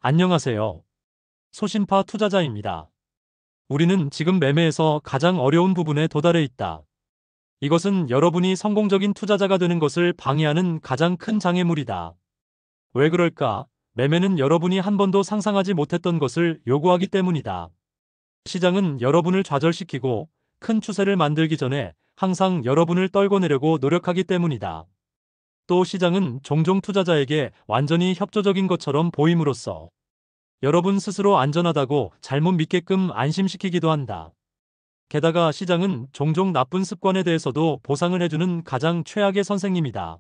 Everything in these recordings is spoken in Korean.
안녕하세요. 소신파 투자자입니다. 우리는 지금 매매에서 가장 어려운 부분에 도달해 있다. 이것은 여러분이 성공적인 투자자가 되는 것을 방해하는 가장 큰 장애물이다. 왜 그럴까? 매매는 여러분이 한 번도 상상하지 못했던 것을 요구하기 때문이다. 시장은 여러분을 좌절시키고 큰 추세를 만들기 전에 항상 여러분을 떨궈내려고 노력하기 때문이다. 또 시장은 종종 투자자에게 완전히 협조적인 것처럼 보임으로써 여러분 스스로 안전하다고 잘못 믿게끔 안심시키기도 한다. 게다가 시장은 종종 나쁜 습관에 대해서도 보상을 해주는 가장 최악의 선생님이다.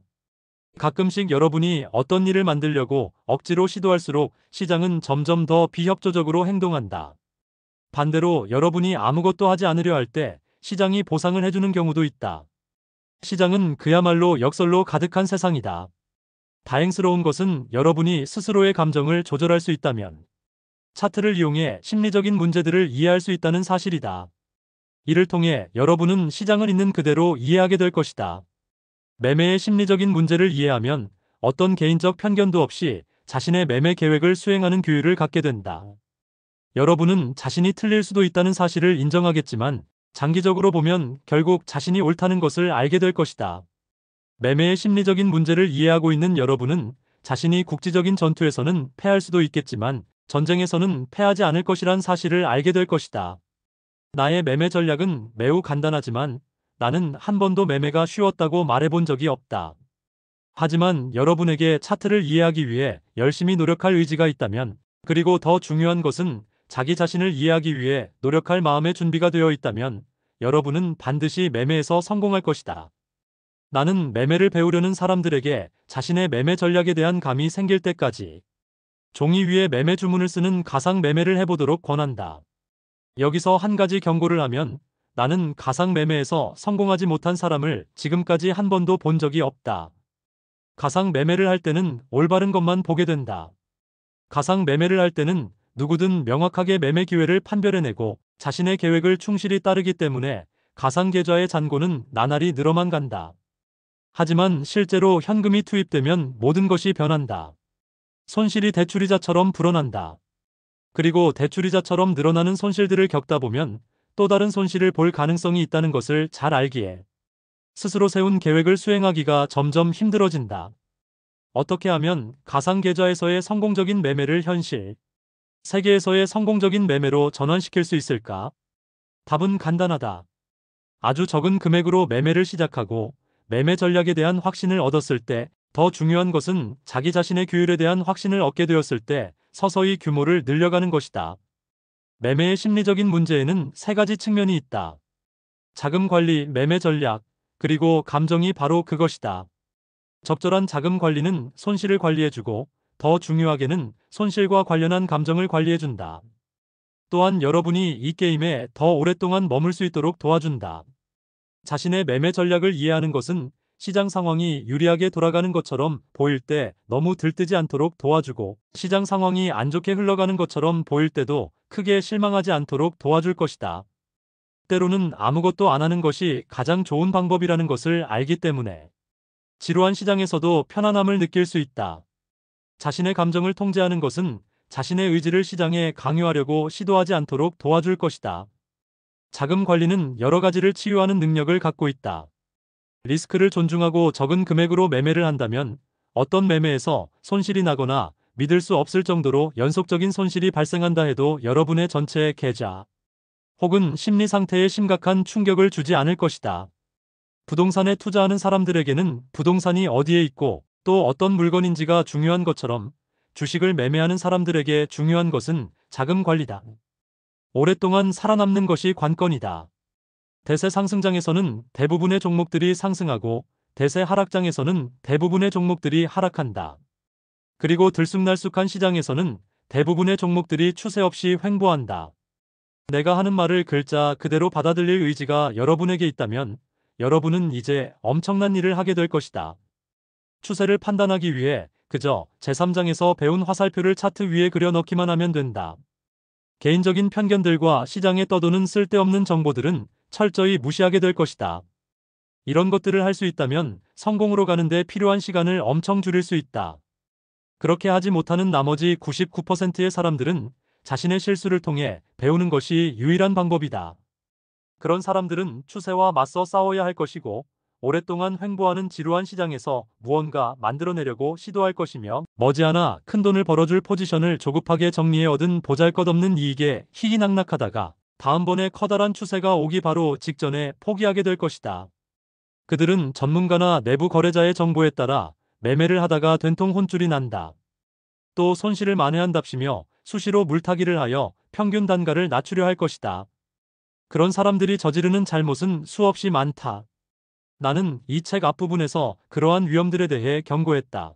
가끔씩 여러분이 어떤 일을 만들려고 억지로 시도할수록 시장은 점점 더 비협조적으로 행동한다. 반대로 여러분이 아무것도 하지 않으려 할 때 시장이 보상을 해주는 경우도 있다. 시장은 그야말로 역설로 가득한 세상이다. 다행스러운 것은 여러분이 스스로의 감정을 조절할 수 있다면 차트를 이용해 심리적인 문제들을 이해할 수 있다는 사실이다. 이를 통해 여러분은 시장을 있는 그대로 이해하게 될 것이다. 매매의 심리적인 문제를 이해하면 어떤 개인적 편견도 없이 자신의 매매 계획을 수행하는 규율을 갖게 된다. 여러분은 자신이 틀릴 수도 있다는 사실을 인정하겠지만 장기적으로 보면 결국 자신이 옳다는 것을 알게 될 것이다. 매매의 심리적인 문제를 이해하고 있는 여러분은 자신이 국지적인 전투에서는 패할 수도 있겠지만 전쟁에서는 패하지 않을 것이란 사실을 알게 될 것이다. 나의 매매 전략은 매우 간단하지만 나는 한 번도 매매가 쉬웠다고 말해본 적이 없다. 하지만 여러분에게 차트를 이해하기 위해 열심히 노력할 의지가 있다면, 그리고 더 중요한 것은 자기 자신을 이해하기 위해 노력할 마음의 준비가 되어 있다면 여러분은 반드시 매매에서 성공할 것이다. 나는 매매를 배우려는 사람들에게 자신의 매매 전략에 대한 감이 생길 때까지 종이 위에 매매 주문을 쓰는 가상 매매를 해보도록 권한다. 여기서 한 가지 경고를 하면 나는 가상 매매에서 성공하지 못한 사람을 지금까지 한 번도 본 적이 없다. 가상 매매를 할 때는 올바른 것만 보게 된다. 가상 매매를 할 때는 누구든 명확하게 매매 기회를 판별해내고 자신의 계획을 충실히 따르기 때문에 가상 계좌의 잔고는 나날이 늘어만 간다. 하지만 실제로 현금이 투입되면 모든 것이 변한다. 손실이 대출이자처럼 불어난다. 그리고 대출이자처럼 늘어나는 손실들을 겪다 보면 또 다른 손실을 볼 가능성이 있다는 것을 잘 알기에 스스로 세운 계획을 수행하기가 점점 힘들어진다. 어떻게 하면 가상 계좌에서의 성공적인 매매를 현실 세계에서의 성공적인 매매로 전환시킬 수 있을까? 답은 간단하다. 아주 적은 금액으로 매매를 시작하고 매매 전략에 대한 확신을 얻었을 때, 더 중요한 것은 자기 자신의 규율에 대한 확신을 얻게 되었을 때 서서히 규모를 늘려가는 것이다. 매매의 심리적인 문제에는 세 가지 측면이 있다. 자금 관리, 매매 전략, 그리고 감정이 바로 그것이다. 적절한 자금 관리는 손실을 관리해주고 더 중요하게는 손실과 관련한 감정을 관리해준다. 또한 여러분이 이 게임에 더 오랫동안 머물 수 있도록 도와준다. 자신의 매매 전략을 이해하는 것은 시장 상황이 유리하게 돌아가는 것처럼 보일 때 너무 들뜨지 않도록 도와주고, 시장 상황이 안 좋게 흘러가는 것처럼 보일 때도 크게 실망하지 않도록 도와줄 것이다. 때로는 아무것도 안 하는 것이 가장 좋은 방법이라는 것을 알기 때문에 지루한 시장에서도 편안함을 느낄 수 있다. 자신의 감정을 통제하는 것은 자신의 의지를 시장에 강요하려고 시도하지 않도록 도와줄 것이다. 자금 관리는 여러 가지를 치유하는 능력을 갖고 있다. 리스크를 존중하고 적은 금액으로 매매를 한다면 어떤 매매에서 손실이 나거나 믿을 수 없을 정도로 연속적인 손실이 발생한다 해도 여러분의 전체 계좌 혹은 심리 상태에 심각한 충격을 주지 않을 것이다. 부동산에 투자하는 사람들에게는 부동산이 어디에 있고 또 어떤 물건인지가 중요한 것처럼 주식을 매매하는 사람들에게 중요한 것은 자금 관리다. 오랫동안 살아남는 것이 관건이다. 대세 상승장에서는 대부분의 종목들이 상승하고 대세 하락장에서는 대부분의 종목들이 하락한다. 그리고 들쑥날쑥한 시장에서는 대부분의 종목들이 추세 없이 횡보한다. 내가 하는 말을 글자 그대로 받아들일 의지가 여러분에게 있다면 여러분은 이제 엄청난 일을 하게 될 것이다. 추세를 판단하기 위해 그저 제3장에서 배운 화살표를 차트 위에 그려 넣기만 하면 된다. 개인적인 편견들과 시장에 떠도는 쓸데없는 정보들은 철저히 무시하게 될 것이다. 이런 것들을 할 수 있다면 성공으로 가는데 필요한 시간을 엄청 줄일 수 있다. 그렇게 하지 못하는 나머지 99%의 사람들은 자신의 실수를 통해 배우는 것이 유일한 방법이다. 그런 사람들은 추세와 맞서 싸워야 할 것이고, 오랫동안 횡보하는 지루한 시장에서 무언가 만들어내려고 시도할 것이며, 머지않아 큰돈을 벌어줄 포지션을 조급하게 정리해 얻은 보잘것없는 이익에 희희낙낙하다가 다음번에 커다란 추세가 오기 바로 직전에 포기하게 될 것이다. 그들은 전문가나 내부 거래자의 정보에 따라 매매를 하다가 된통 혼쭐이 난다. 또 손실을 만회한답시며 수시로 물타기를 하여 평균 단가를 낮추려 할 것이다. 그런 사람들이 저지르는 잘못은 수없이 많다. 나는 이 책 앞부분에서 그러한 위험들에 대해 경고했다.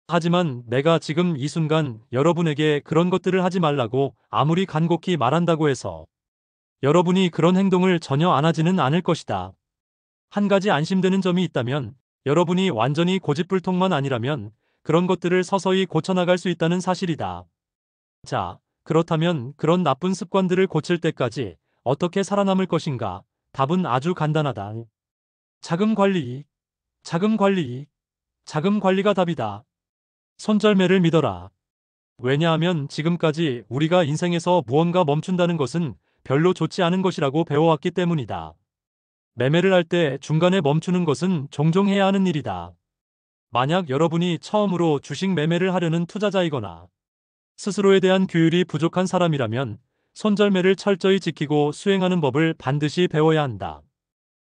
하지만 내가 지금 이 순간 여러분에게 그런 것들을 하지 말라고 아무리 간곡히 말한다고 해서 여러분이 그런 행동을 전혀 안 하지는 않을 것이다. 한 가지 안심되는 점이 있다면, 여러분이 완전히 고집불통만 아니라면 그런 것들을 서서히 고쳐나갈 수 있다는 사실이다. 자, 그렇다면 그런 나쁜 습관들을 고칠 때까지 어떻게 살아남을 것인가? 답은 아주 간단하다. 자금 관리, 자금 관리, 자금 관리가 답이다. 손절매를 믿어라. 왜냐하면 지금까지 우리가 인생에서 무언가 멈춘다는 것은 별로 좋지 않은 것이라고 배워왔기 때문이다. 매매를 할 때 중간에 멈추는 것은 종종 해야 하는 일이다. 만약 여러분이 처음으로 주식 매매를 하려는 투자자이거나 스스로에 대한 규율이 부족한 사람이라면 손절매를 철저히 지키고 수행하는 법을 반드시 배워야 한다.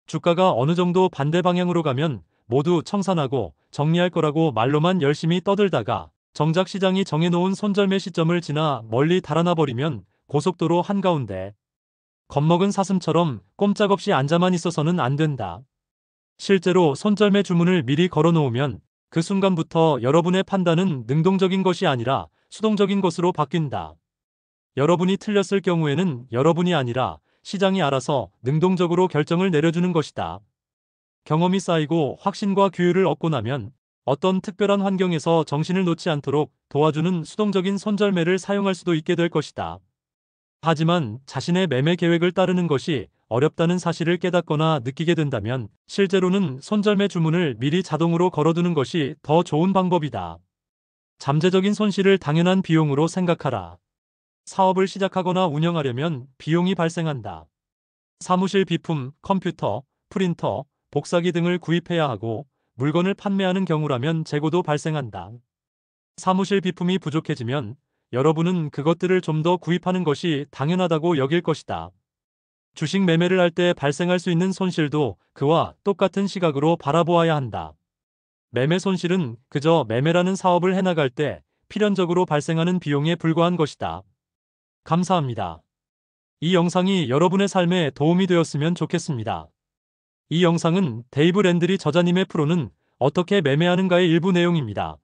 주가가 어느 정도 반대 방향으로 가면 모두 청산하고 정리할 거라고 말로만 열심히 떠들다가 정작 시장이 정해놓은 손절매 시점을 지나 멀리 달아나 버리면 고속도로 한가운데 겁먹은 사슴처럼 꼼짝없이 앉아만 있어서는 안 된다. 실제로 손절매 주문을 미리 걸어놓으면 그 순간부터 여러분의 판단은 능동적인 것이 아니라 수동적인 것으로 바뀐다. 여러분이 틀렸을 경우에는 여러분이 아니라 시장이 알아서 능동적으로 결정을 내려주는 것이다. 경험이 쌓이고 확신과 규율을 얻고 나면 어떤 특별한 환경에서 정신을 놓지 않도록 도와주는 수동적인 손절매를 사용할 수도 있게 될 것이다. 하지만 자신의 매매 계획을 따르는 것이 어렵다는 사실을 깨닫거나 느끼게 된다면 실제로는 손절매 주문을 미리 자동으로 걸어두는 것이 더 좋은 방법이다. 잠재적인 손실을 당연한 비용으로 생각하라. 사업을 시작하거나 운영하려면 비용이 발생한다. 사무실 비품, 컴퓨터, 프린터, 복사기 등을 구입해야 하고 물건을 판매하는 경우라면 재고도 발생한다. 사무실 비품이 부족해지면 여러분은 그것들을 좀 더 구입하는 것이 당연하다고 여길 것이다. 주식 매매를 할 때 발생할 수 있는 손실도 그와 똑같은 시각으로 바라보아야 한다. 매매 손실은 그저 매매라는 사업을 해나갈 때 필연적으로 발생하는 비용에 불과한 것이다. 감사합니다. 이 영상이 여러분의 삶에 도움이 되었으면 좋겠습니다. 이 영상은 데이브 랜들이 저자님의 프로는 어떻게 매매하는가의 일부 내용입니다.